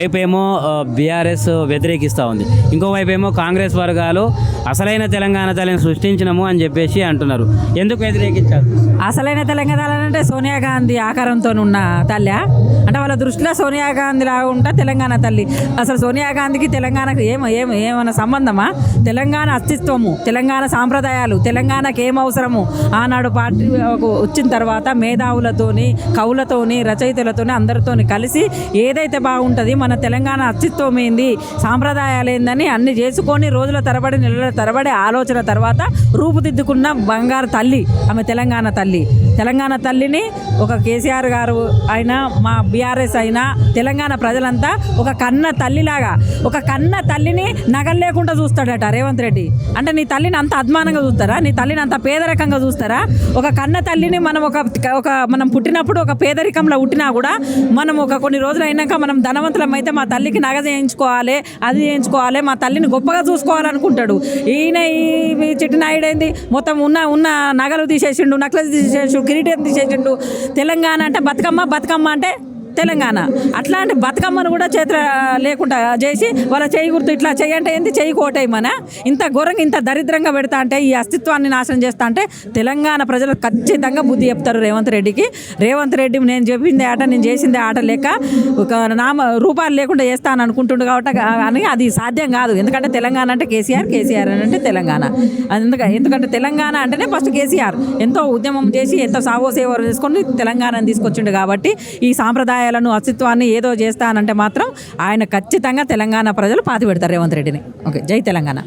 వైపు ఏమో బీఆర్ఎస్ వ్యతిరేకిస్తూ ఉంది, ఇంకోవైపు ఏమో కాంగ్రెస్ వర్గాలు అసలైన తెలంగాణ తల్లిని సృష్టించినము అని చెప్పేసి అంటున్నారు. ఎందుకు వ్యతిరేకించారు? అసలైన తెలంగాణ అంటే సోనియా గాంధీ ఆకారంతో ఉన్న తల్లి అంటే వాళ్ళ దృష్టిలో సోనియా గాంధీ లాగా ఉంటా తెలంగాణ తల్లి. అసలు సోనియా గాంధీకి తెలంగాణకు ఏమైనా సంబంధమా? తెలంగాణ అస్తిత్వము, తెలంగాణ సాంప్రదాయాలు, తెలంగాణకు ఏం అవసరము ఆనాడు పార్టీ వచ్చిన తర్వాత మేధావులతోని, కవులతోని, రచయితలతోని అందరితోని కలిసి ఏదైతే బాగుంటుంది, మన తెలంగాణ అస్తిత్వం ఏంది, సాంప్రదాయాలు ఏందని అన్ని చేసుకొని రోజుల తరబడి నెలల తరబడి ఆలోచన తర్వాత రూపుదిద్దుకున్న బంగారు తల్లి ఆమె తెలంగాణ తల్లి. తెలంగాణ తల్లిని ఒక కేసీఆర్ గారు అయినా, మా బీఆర్ఎస్ అయినా, తెలంగాణ ప్రజలంతా ఒక కన్న తల్లిలాగా, ఒక కన్న తల్లిని నగలు లేకుండా చూస్తాడట రేవంత్ రెడ్డి. అంటే నీ తల్లిని అంత అద్మానంగా చూస్తారా? నీ తల్లిని అంత పేదరికంగా చూస్తారా? ఒక కన్న తల్లిని మనం మనం పుట్టినప్పుడు ఒక పేదరికంలో పుట్టినా కూడా మనం కొన్ని రోజులు అయినాక మనం ధనవంతులం అయితే మా తల్లికి నగ చేయించుకోవాలి, అది చేయించుకోవాలి, మా తల్లిని గొప్పగా చూసుకోవాలనుకుంటాడు. ఈయన ఈ చిట్టినాయుడు ఏంది మొత్తం ఉన్న నగలు తీసేసిండు, నక్లెస్ తీసేసిండు, కిరీటం తీసేసిండు. తెలంగాణ అంటే బతుకమ్మ అంటే తెలంగాణ. అట్లాంటి బతుకమ్మను కూడా చేతుల లేకుండా చేసి వాళ్ళ చేయి గుర్తు ఇట్లా చేయంటే ఏంది, చేయి కోటేయమనా? ఇంత ఘోరంగా ఇంత దరిద్రంగా పెడతా అంటే, ఈ అస్తిత్వాన్ని నాశనం చేస్తా అంటే తెలంగాణ ప్రజలు ఖచ్చితంగా బుద్ధి చెప్తారు రేవంత్ రెడ్డికి. రేవంత్ రెడ్డి నేను చెప్పిందే ఆట, నేను చేసిందే ఆట లేక ఒక రూపాయలు లేకుండా చేస్తాను అనుకుంటుండు కాబట్టి కానీ అది సాధ్యం కాదు. ఎందుకంటే తెలంగాణ అంటే కేసీఆర్ అని అంటే తెలంగాణ. ఎందుకంటే తెలంగాణ అంటేనే ఫస్ట్ కేసీఆర్ ఎంతో ఉద్యమం చేసి ఎంతో సావో సేవ చేసుకొని తెలంగాణను తీసుకొచ్చిండు. కాబట్టి ఈ సాంప్రదాయాలను, అస్తిత్వాన్ని ఏదో చేస్తానంటే మాత్రం ఆయన ఖచ్చితంగా తెలంగాణ ప్రజలు పాతి పెడతారు రేవంత్ రెడ్డిని. ఓకే, జై తెలంగాణ.